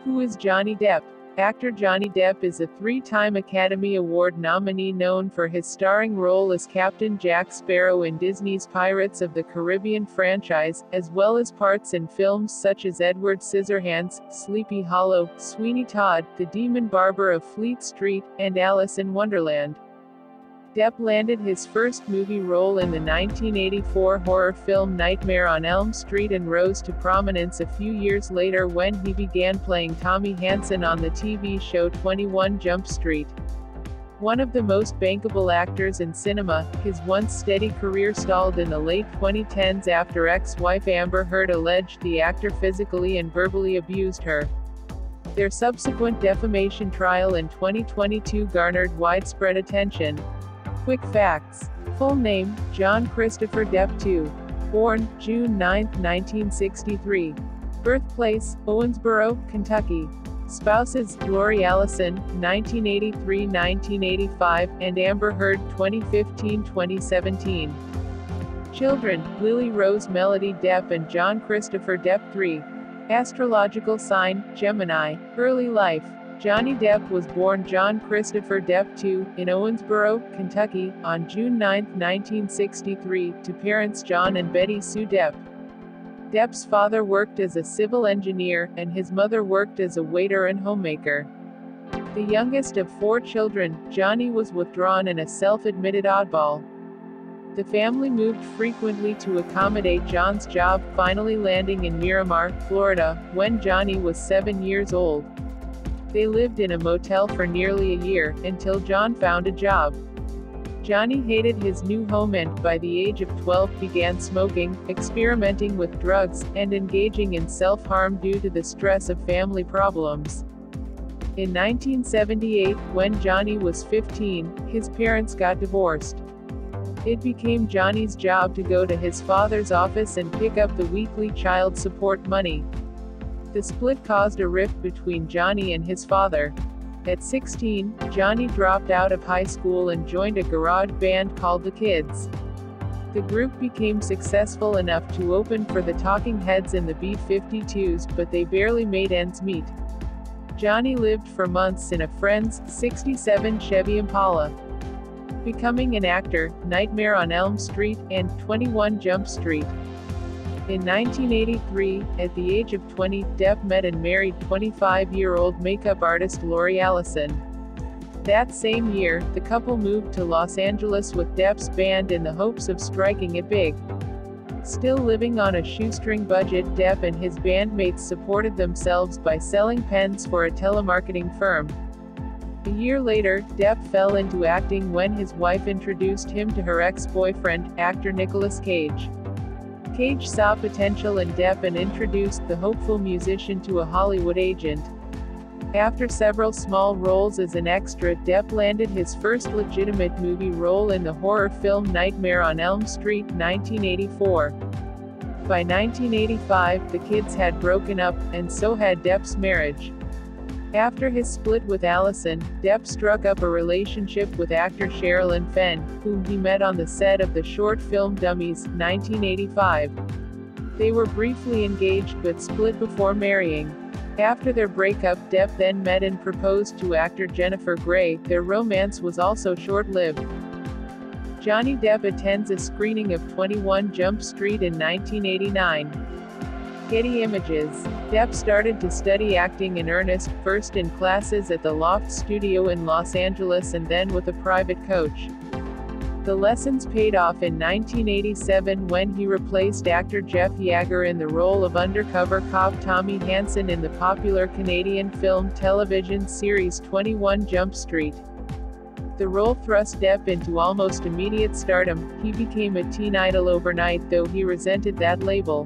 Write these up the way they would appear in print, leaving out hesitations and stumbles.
Who is Johnny Depp? Actor Johnny Depp is a three-time Academy Award nominee known for his starring role as Captain Jack Sparrow in Disney's Pirates of the Caribbean franchise, as well as parts in films such as Edward Scissorhands, Sleepy Hollow, Sweeney Todd, The Demon Barber of Fleet Street, and Alice in Wonderland. Depp landed his first movie role in the 1984 horror film Nightmare on Elm Street and rose to prominence a few years later when he began playing Tommy Hansen on the TV show 21 Jump Street. One of the most bankable actors in cinema, his once steady career stalled in the late 2010s after ex-wife Amber Heard alleged the actor physically and verbally abused her. Their subsequent defamation trial in 2022 garnered widespread attention. Quick facts. Full name, John Christopher Depp II. Born, June 9, 1963. Birthplace, Owensboro, Kentucky. Spouses, Lori Allison, 1983-1985, and Amber Heard, 2015-2017. Children, Lily Rose Melody Depp and John Christopher Depp III. Astrological sign, Gemini. Early life. Johnny Depp was born John Christopher Depp II, in Owensboro, Kentucky, on June 9, 1963, to parents John and Betty Sue Depp. Depp's father worked as a civil engineer, and his mother worked as a waiter and homemaker. The youngest of four children, Johnny was withdrawn and a self-admitted oddball. The family moved frequently to accommodate John's job, finally landing in Miramar, Florida, when Johnny was 7 years old. They lived in a motel for nearly a year, until John found a job. Johnny hated his new home and, by the age of 12, began smoking, experimenting with drugs, and engaging in self-harm due to the stress of family problems. In 1978, when Johnny was 15, his parents got divorced. It became Johnny's job to go to his father's office and pick up the weekly child support money. The split caused a rift between Johnny and his father. At 16, Johnny dropped out of high school and joined a garage band called The Kids. The group became successful enough to open for the Talking Heads and the B-52s, but they barely made ends meet. Johnny lived for months in a friend's '67 Chevy Impala. Becoming an actor, Nightmare on Elm Street, and 21 Jump Street. In 1983, at the age of 20, Depp met and married 25-year-old makeup artist Lori Allison. That same year, the couple moved to Los Angeles with Depp's band in the hopes of striking it big. Still living on a shoestring budget, Depp and his bandmates supported themselves by selling pens for a telemarketing firm. A year later, Depp fell into acting when his wife introduced him to her ex-boyfriend, actor Nicolas Cage. Cage saw potential in Depp and introduced the hopeful musician to a Hollywood agent. After several small roles as an extra, Depp landed his first legitimate movie role in the horror film Nightmare on Elm Street, 1984. By 1985, the Kids had broken up, and so had Depp's marriage. After his split with Allison, Depp struck up a relationship with actor Sherilyn Fenn, whom he met on the set of the short film Dummies, 1985. They were briefly engaged but split before marrying. After their breakup, Depp then met and proposed to actor Jennifer Grey. Their romance was also short-lived. Johnny Depp attends a screening of 21 Jump Street in 1989. Getty Images. Depp started to study acting in earnest, first in classes at the Loft Studio in Los Angeles and then with a private coach. The lessons paid off in 1987 when he replaced actor Jeff Yeager in the role of undercover cop Tommy Hansen in the popular Canadian film television series 21 Jump Street. The role thrust Depp into almost immediate stardom. He became a teen idol overnight, though he resented that label.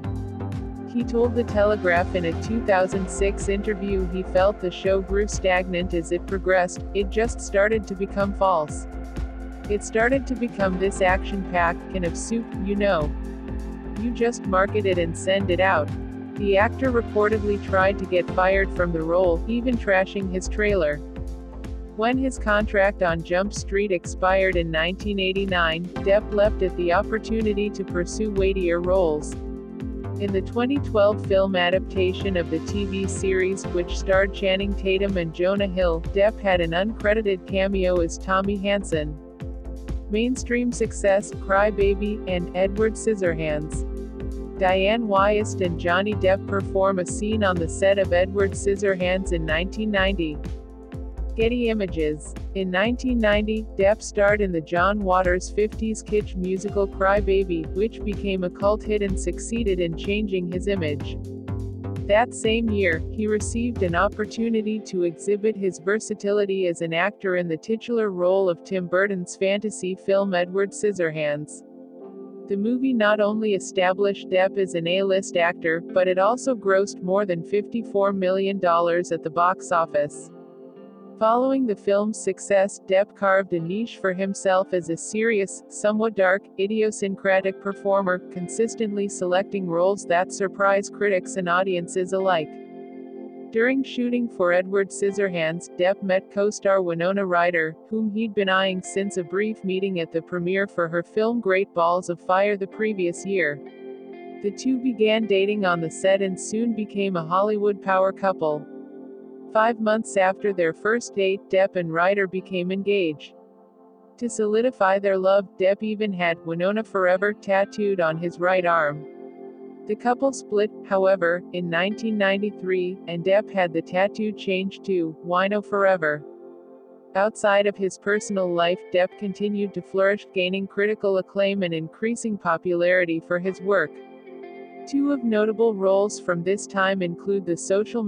He told The Telegraph in a 2006 interview he felt the show grew stagnant as it progressed. It just started to become false. It started to become this action-packed can of soup, you know. You just market it and send it out. The actor reportedly tried to get fired from the role, even trashing his trailer. When his contract on Jump Street expired in 1989, Depp leapt at the opportunity to pursue weightier roles. In the 2012 film adaptation of the TV series, which starred Channing Tatum and Jonah Hill, Depp had an uncredited cameo as Tommy Hansen. Mainstream success, Cry Baby, and Edward Scissorhands. Diane Wiest and Johnny Depp perform a scene on the set of Edward Scissorhands in 1990. Getty Images. In 1990, Depp starred in the John Waters' 50s kitsch musical Cry Baby, which became a cult hit and succeeded in changing his image. That same year, he received an opportunity to exhibit his versatility as an actor in the titular role of Tim Burton's fantasy film Edward Scissorhands. The movie not only established Depp as an A-list actor, but it also grossed more than $54 million at the box office. Following the film's success, Depp carved a niche for himself as a serious, somewhat dark, idiosyncratic performer, consistently selecting roles that surprise critics and audiences alike. During shooting for Edward Scissorhands, Depp met co-star Winona Ryder, whom he'd been eyeing since a brief meeting at the premiere for her film Great Balls of Fire the previous year. The two began dating on the set and soon became a Hollywood power couple. 5 months after their first date, Depp and Ryder became engaged. To solidify their love, Depp even had "Winona Forever" tattooed on his right arm. The couple split, however, in 1993, and Depp had the tattoo changed to "Wino Forever." Outside of his personal life, Depp continued to flourish, gaining critical acclaim and increasing popularity for his work. Two of notable roles from this time include the social